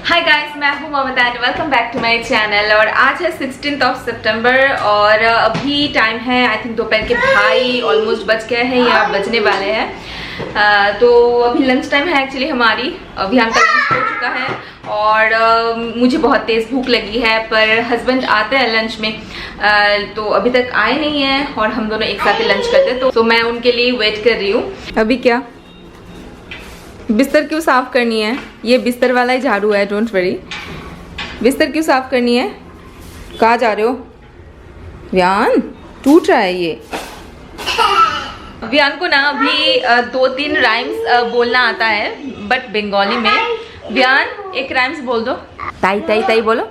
हाय guys, मैं हूँ Mamta and welcome back to my channel. और आज है 16 सितंबर और अभी टाइम है आई थिंक दोपहर के 2:30 ऑलमोस्ट बज गए हैं या बजने वाले हैं। तो अभी लंच टाइम है एक्चुअली हमारी। अभियान का लंच हो चुका है और मुझे बहुत तेज़ भूख लगी है, पर हस्बैंड आते हैं लंच में तो अभी तक आए नहीं हैं और हम दोनों एक साथ ही लंच करते हैं, तो मैं उनके लिए वेट कर रही हूँ। अभी क्या बिस्तर क्यों साफ करनी है? ये बिस्तर वाला ही झाड़ू है, डोंट वरी। बिस्तर क्यों साफ करनी है? कहाँ जा रहे हो व्यान? टूट रहा है ये। व्यान को ना अभी 2-3 राइम्स बोलना आता है बट बंगाली में। व्यान एक राइम्स बोल दो। ताई ताई ताई बोलो।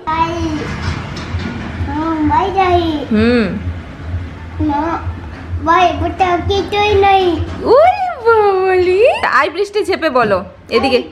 बोली आई बृष्टि छेपे बोलो এদিকে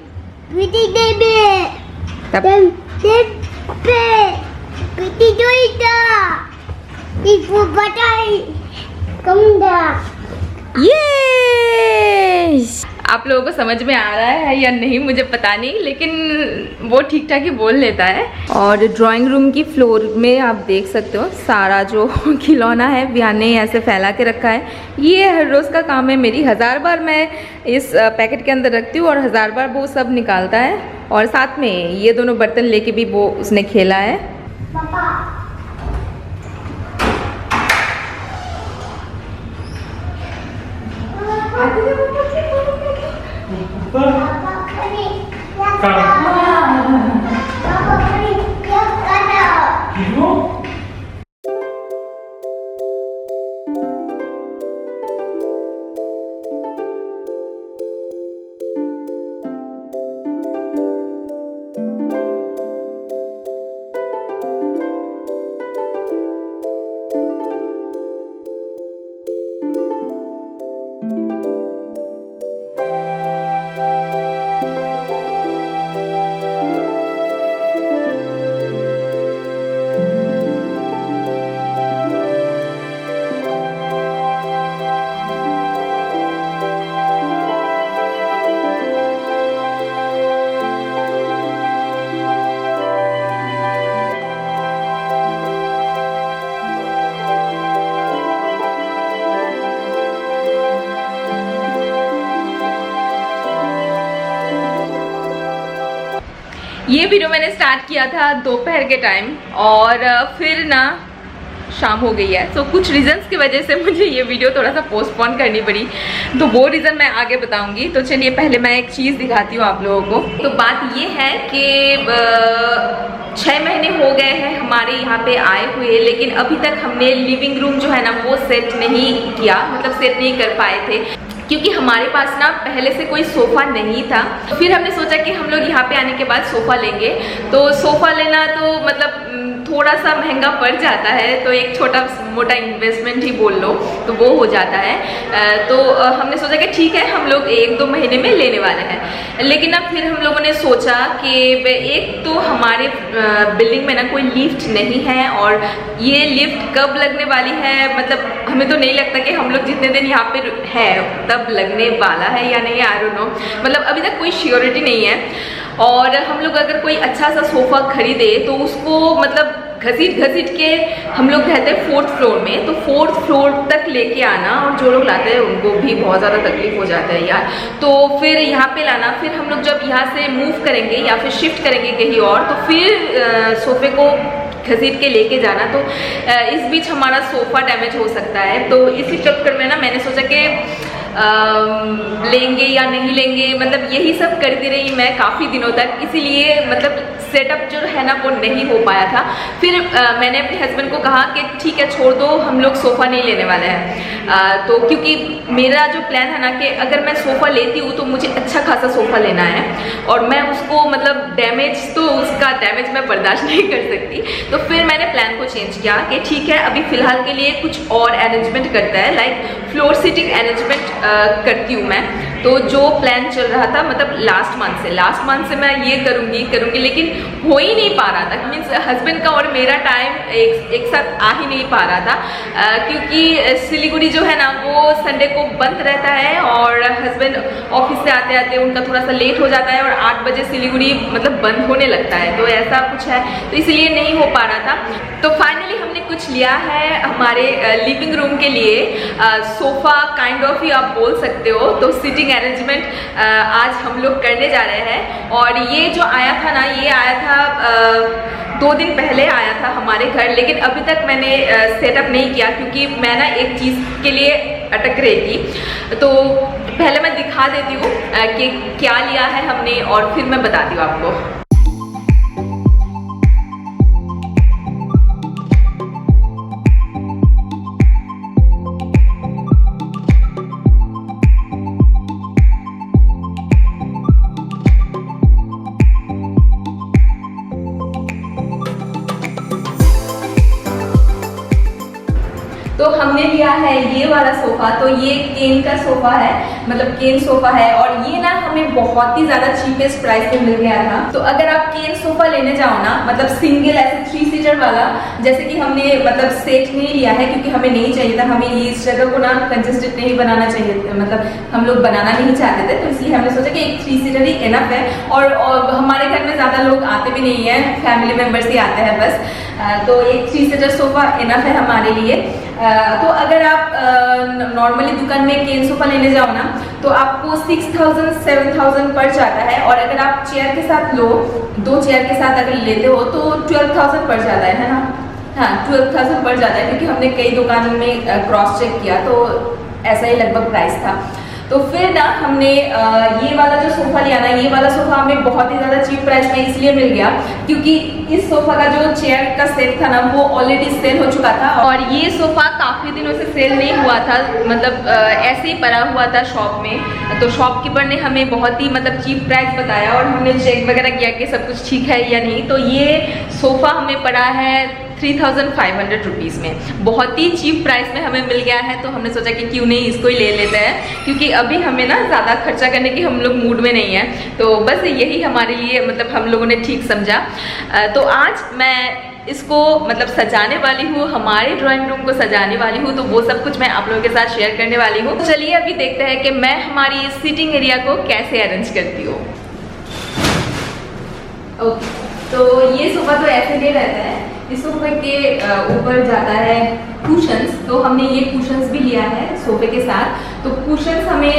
यस। आप लोगों को समझ में आ रहा है या नहीं मुझे पता नहीं, लेकिन वो ठीक ठाक ही बोल लेता है। और ड्राइंग रूम की फ्लोर में आप देख सकते हो सारा जो खिलौना है व्यान ने ऐसे फैला के रखा है। ये हर रोज़ का काम है मेरी। 1000 बार मैं इस पैकेट के अंदर रखती हूँ और 1000 बार वो सब निकालता है। और साथ में ये दोनों बर्तन लेके भी वो उसने खेला है। ये वीडियो मैंने स्टार्ट किया था दोपहर के टाइम और फिर ना शाम हो गई है। तो कुछ रीजंस की वजह से मुझे ये वीडियो थोड़ा सा पोस्टपोन करनी पड़ी, तो वो रीज़न मैं आगे बताऊंगी। तो चलिए पहले मैं एक चीज़ दिखाती हूँ आप लोगों को। तो बात ये है कि 6 महीने हो गए हैं हमारे यहाँ पे आए हुए, लेकिन अभी तक हमने लिविंग रूम जो है ना वो सेट नहीं किया, मतलब सेट नहीं कर पाए थे क्योंकि हमारे पास ना पहले से कोई सोफ़ा नहीं था। फिर हमने सोचा कि हम लोग यहाँ पे आने के बाद सोफ़ा लेंगे। तो सोफ़ा लेना तो मतलब थोड़ा सा महंगा पड़ जाता है, तो एक छोटा मोटा इन्वेस्टमेंट ही बोल लो तो वो हो जाता है। तो हमने सोचा कि ठीक है हम लोग 1-2 महीने में लेने वाले हैं। लेकिन अब फिर हम लोगों ने सोचा कि एक तो हमारे बिल्डिंग में ना कोई लिफ्ट नहीं है, और ये लिफ्ट कब लगने वाली है मतलब हमें तो नहीं लगता कि हम लोग जितने दिन यहाँ पे है तब लगने वाला है या नहीं, आई डोंट नो। मतलब अभी तक कोई श्योरिटी नहीं है। और हम लोग अगर कोई अच्छा सा सोफ़ा खरीदे तो उसको मतलब घसीट के हम लोग रहते हैं 4th फ्लोर में, तो 4th फ्लोर तक लेके आना, और जो लोग लाते हैं उनको भी बहुत ज़्यादा तकलीफ हो जाता है यार। तो फिर यहाँ पे लाना, फिर हम लोग जब यहाँ से मूव करेंगे या फिर शिफ्ट करेंगे कहीं और, तो फिर सोफ़े को घसीट के लेके जाना, तो इस बीच हमारा सोफ़ा डैमेज हो सकता है। तो इसी चक्कर में ना मैंने सोचा कि लेंगे या नहीं लेंगे, मतलब यही सब करती रही मैं काफ़ी दिनों तक, इसीलिए मतलब सेटअप जो है ना वो नहीं हो पाया था। फिर मैंने अपने हस्बैंड को कहा कि ठीक है छोड़ दो, हम लोग सोफ़ा नहीं लेने वाले हैं। तो क्योंकि मेरा जो प्लान है ना कि अगर मैं सोफ़ा लेती हूँ तो मुझे अच्छा खासा सोफ़ा लेना है, और मैं उसको मतलब उसका डैमेज मैं बर्दाश्त नहीं कर सकती। तो फिर मैंने प्लान को चेंज किया कि ठीक है अभी फ़िलहाल के लिए कुछ और अरेंजमेंट करता है, लाइक फ्लोर सीटिंग अरेंजमेंट करती हूँ मैं। तो जो प्लान चल रहा था मतलब लास्ट मंथ से मैं ये करूँगी, लेकिन हो ही नहीं पा रहा था। मीन्स हस्बैंड का और मेरा टाइम एक साथ आ ही नहीं पा रहा था, क्योंकि सिलीगुड़ी जो है ना वो संडे को बंद रहता है और हस्बैंड ऑफिस से आते आते उनका थोड़ा सा लेट हो जाता है और 8 बजे सिलीगुड़ी मतलब बंद होने लगता है, तो ऐसा कुछ है, तो इसलिए नहीं हो पा रहा था। तो फाइनली हमने कुछ लिया है हमारे लिविंग रूम के लिए, सोफ़ा काइंड ऑफ ही आप बोल सकते हो। तो सीटिंग अरेंजमेंट आज हम लोग करने जा रहे हैं। और ये जो आया था ना, ये आया था 2 दिन पहले आया था हमारे घर, लेकिन अभी तक मैंने सेटअप नहीं किया क्योंकि मैं ना एक चीज़ के लिए अटक रही थी। तो पहले मैं दिखा देती हूँ कि क्या लिया है हमने और फिर मैं बताती हूँ आपको। तो हमने लिया है ये वाला सोफ़ा। तो ये केन का सोफ़ा है, मतलब केन सोफ़ा है, और ये ना हमें बहुत ही ज़्यादा चीपेस्ट प्राइस में मिल गया था। तो अगर आप केन सोफ़ा लेने जाओ ना, मतलब सिंगल ऐसे 3 सीटर वाला, जैसे कि हमने मतलब सेट नहीं लिया है क्योंकि हमें नहीं चाहिए था, हमें ये इस जगह को ना कंजेस्टेड नहीं बनाना चाहिए, मतलब हम लोग बनाना नहीं चाहते थे, तो इसलिए हमने सोचा कि एक 3 सीटर ही इनफ है। और हमारे घर में ज़्यादा लोग आते भी नहीं है, फैमिली मेम्बर्स ही आते हैं बस, तो एक 3 सीटर सोफ़ा इनफ है हमारे लिए। तो अगर आप नॉर्मली दुकान में केन सोफ़ा लेने जाओ ना तो आपको 6,000-7,000 पड़ जाता है, और अगर आप चेयर के साथ लो, 2 चेयर के साथ अगर लेते हो तो 12,000 पड़ जाता है ना। हाँ, 12,000 पड़ जाता है, क्योंकि हमने कई दुकानों में क्रॉस चेक किया तो ऐसा ही लगभग प्राइस था। तो फिर ना हमने ये वाला जो सोफ़ा लिया ना, ये वाला सोफ़ा हमें बहुत ही ज़्यादा चीप प्राइस में इसलिए मिल गया क्योंकि इस सोफ़ा का जो चेयर का सेट था ना वो ऑलरेडी सेल हो चुका था, और ये सोफ़ा काफ़ी दिनों से सेल नहीं हुआ था, मतलब ऐसे ही पड़ा हुआ था शॉप में। तो शॉपकीपर ने हमें बहुत ही मतलब चीप प्राइस बताया और हमने चेक वगैरह किया कि सब कुछ ठीक है या नहीं। तो ये सोफ़ा हमें पड़ा है 3,500 रुपीज़ में, बहुत ही चीप प्राइस में हमें मिल गया है। तो हमने सोचा कि क्यों नहीं इसको ही ले लेते हैं, क्योंकि अभी हमें ना ज़्यादा खर्चा करने की हम लोग मूड में नहीं है, तो बस यही हमारे लिए मतलब हम लोगों ने ठीक समझा। तो आज मैं इसको मतलब सजाने वाली हूँ, हमारे ड्राइंग रूम को सजाने वाली हूँ, तो वो सब कुछ मैं आप लोगों के साथ शेयर करने वाली हूँ। चलिए अभी देखते हैं कि मैं हमारी सीटिंग एरिया को कैसे अरेंज करती हूँ। ओके, तो ये सोफ़ा तो ऐसे नहीं रहता है, इस सोफे के ऊपर जाता है कुशन्स, तो हमने ये कुशन्स भी लिया है सोफे के साथ। तो कुशन्स हमें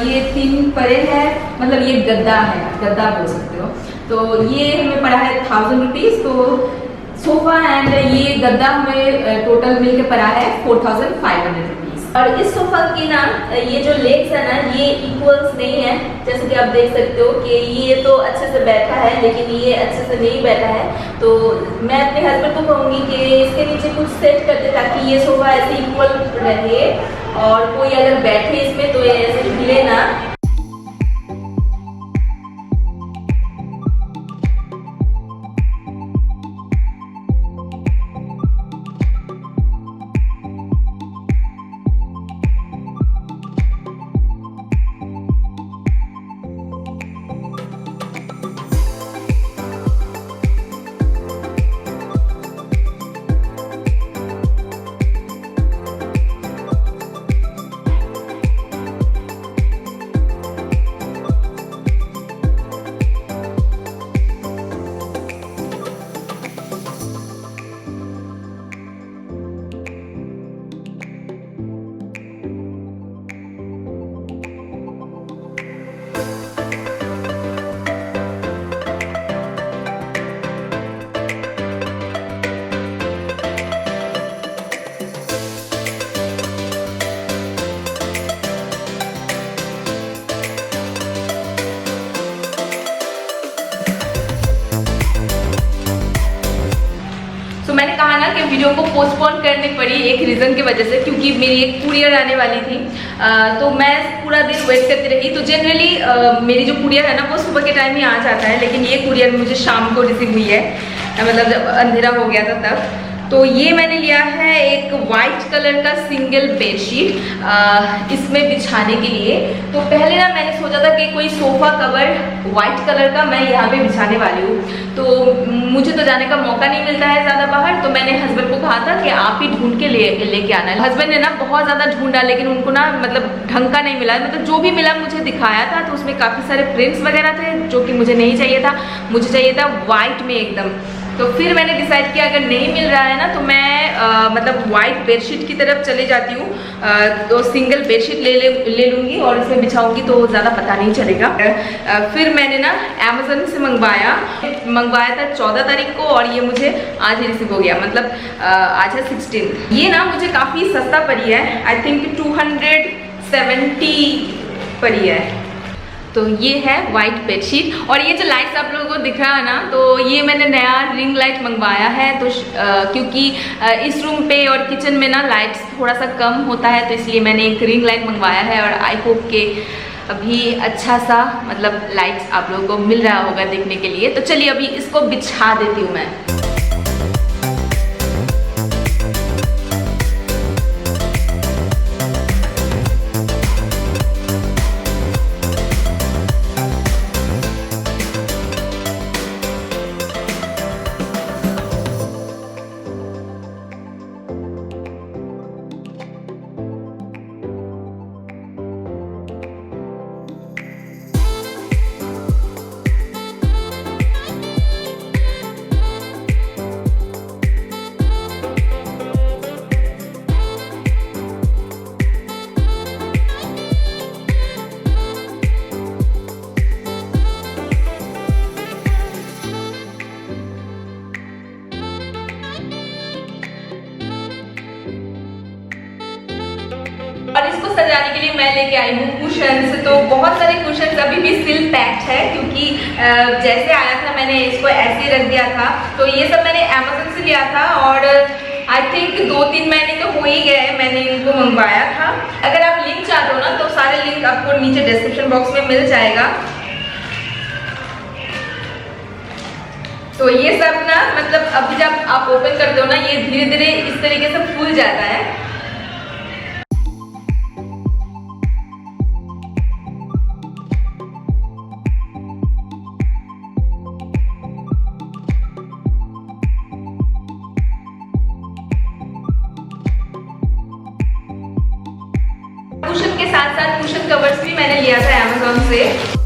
ये 3 पड़े हैं, मतलब ये गद्दा है, गद्दा बोल सकते हो। तो ये हमें पड़ा है 1,000 रुपीज़। तो सोफा एंड ये गद्दा हमें टोटल मिल के पड़ा है 4,500 रुपीज़। और इस सोफा की ना ये जो लेग्स है ना ये इक्वल्स नहीं है, जैसे कि आप देख सकते हो कि ये तो अच्छे से बैठा है लेकिन ये अच्छे से नहीं बैठा है। तो मैं अपने हस्बैंड को कहूँगी कि इसके नीचे कुछ सेट कर दे ताकि ये सोफा ऐसे इक्वल रहे और कोई अगर बैठे इसमें तो ये ऐसे हिले ना। मैंने कहा ना कि वीडियो को पोस्टपोन करनी पड़ी एक रीज़न की वजह से, क्योंकि मेरी एक कुरियर आने वाली थी। तो मैं पूरा दिन वेट करती रही। तो जनरली मेरी जो कुरियर है ना वो सुबह के टाइम ही आ जाता है, लेकिन ये कुरियर मुझे शाम को रिसीव हुई है, मतलब जब अंधेरा हो गया था तब। तो ये मैंने लिया है एक वाइट कलर का सिंगल बेडशीट इसमें बिछाने के लिए। तो पहले ना मैंने सोचा था कि कोई सोफा कवर वाइट कलर का मैं यहाँ पे बिछाने वाली हूँ, तो मुझे तो जाने का मौका नहीं मिलता है ज़्यादा बाहर, तो मैंने हस्बैंड को कहा था कि आप ही ढूंढ के लेके आना है। हस्बैंड ने ना बहुत ज़्यादा ढूंढा, लेकिन उनको ना मतलब ढंग का नहीं मिला, मतलब जो भी मिला मुझे दिखाया था तो उसमें काफ़ी सारे प्रिंट्स वगैरह थे जो कि मुझे नहीं चाहिए था। मुझे चाहिए था वाइट में एकदम। तो फिर मैंने डिसाइड किया अगर नहीं मिल रहा है ना तो मैं मतलब वाइट बेडशीट की तरफ चली जाती हूँ, तो सिंगल बेडशीट ले लूँगी और इसमें बिछाऊंगी तो ज़्यादा पता नहीं चलेगा। फिर मैंने ना अमेज़न से मंगवाया था 14 तारीख को, और ये मुझे आज ही रिसीव हो गया, मतलब आज है 16। ये ना मुझे काफ़ी सस्ता पड़ी है, आई थिंक 270 पड़ी है। तो ये है वाइट बेडशीट। और ये जो लाइट्स आप लोगों को दिख रहा है ना, तो ये मैंने नया रिंग लाइट मंगवाया है, तो क्योंकि इस रूम पे और किचन में ना लाइट्स थोड़ा सा कम होता है, तो इसलिए मैंने एक रिंग लाइट मंगवाया है। और आई होप के अभी अच्छा सा मतलब लाइट्स आप लोगों को मिल रहा होगा देखने के लिए। तो चलिए अभी इसको बिछा देती हूँ मैं। और इसको सजाने के लिए मैं लेके आई हूँ कुशन्स। तो बहुत सारे कुशन्स अभी भी स्टिल पैक्ड है, क्योंकि जैसे आया था मैंने इसको ऐसे रख दिया था। तो ये सब मैंने अमेज़न से लिया था और आई थिंक 2-3 महीने तो हो ही गए मैंने इनको मंगवाया था। अगर आप लिंक चाहते हो ना तो सारे लिंक आपको नीचे डिस्क्रिप्शन बॉक्स में मिल जाएगा। तो ये सब ना मतलब अभी जब आप ओपन करते हो ना, ये धीरे धीरे इस तरीके से फूल जाता है। कुशन के साथ साथ कुशन कवर्स भी मैंने लिया था अमेज़न से।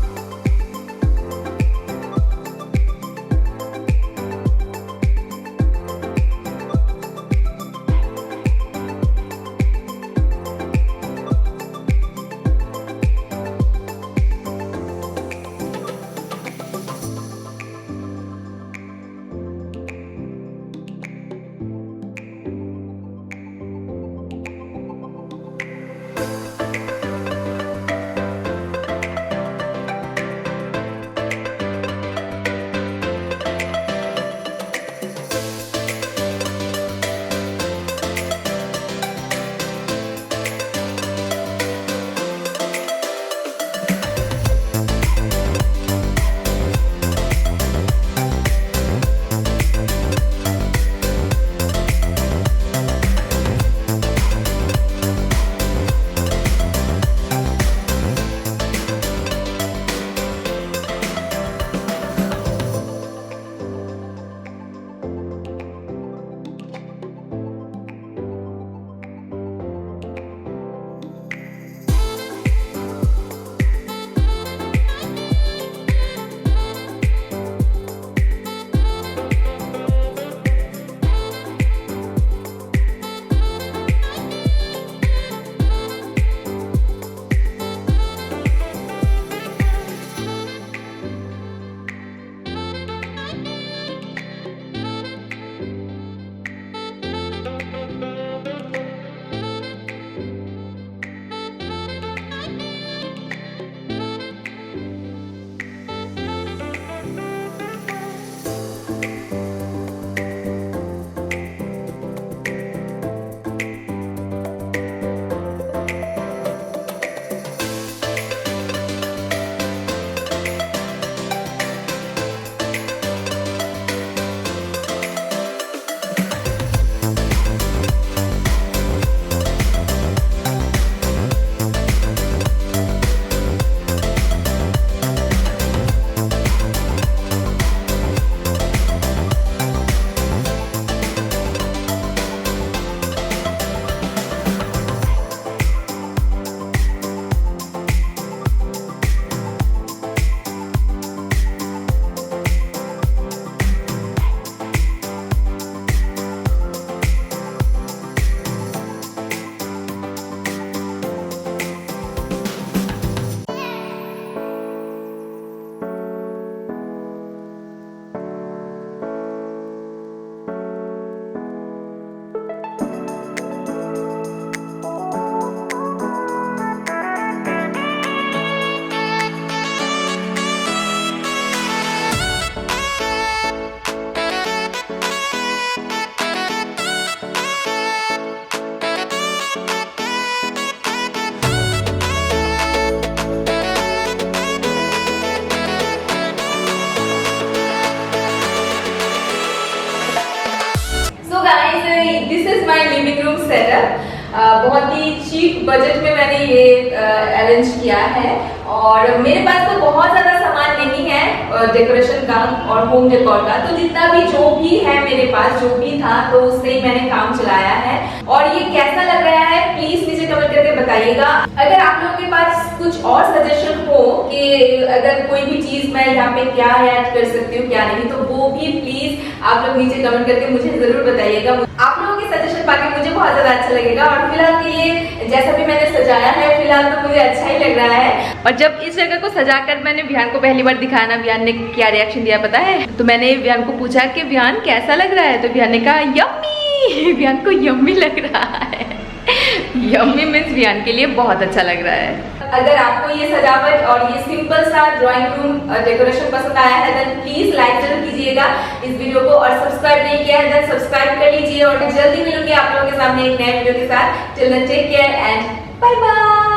My living room setup. बहुत ही चीप बजट में मैंने ये अरेंज किया है और मेरे पास तो बहुत ज्यादा सामान नहीं है डेकोरेशन का और होम डेकोर का, तो जितना भी जो भी है मेरे पास जो भी था तो उससे ही मैंने काम चलाया है। और ये कैसा लग रहा है प्लीज नीचे कमेंट करके बताइएगा। अगर आप लोगों के पास कुछ और सजेशन हो कि अगर कोई भी चीज मैं यहाँ पे क्या ऐड कर सकती हूँ क्या नहीं, तो वो भी प्लीज आप लोग नीचे कमेंट करके मुझे जरूर बताइएगा। आप लोगों के सजेशन पाके मुझे बहुत ज्यादा अच्छा लगेगा। और फिलहाल के लिए जैसा भी मैंने सजाया है फिलहाल तो मुझे अच्छा ही लग रहा है। और जब इस जगह को सजाकर मैंने विहान को पहली बार दिखाया ना, विहान ने क्या रिएक्शन दिया पता है? तो मैंने विहान को पूछा कि विहान कैसा लग रहा है, तो विहान ने कहा यम्मी। विहान को यम्मी लग रहा है। यम्मी मीन्स विहान के लिए बहुत अच्छा लग रहा है। अगर आपको ये सजावट और ये सिंपल सा ड्राइंग रूम डेकोरेशन पसंद आया है देन प्लीज लाइक जरूर कीजिएगा इस वीडियो को, और सब्सक्राइब नहीं किया है देन सब्सक्राइब कर लीजिए। और जल्दी मिलूंगी आप लोगों के सामने एक नए वीडियो के साथ। Till then take care and bye bye.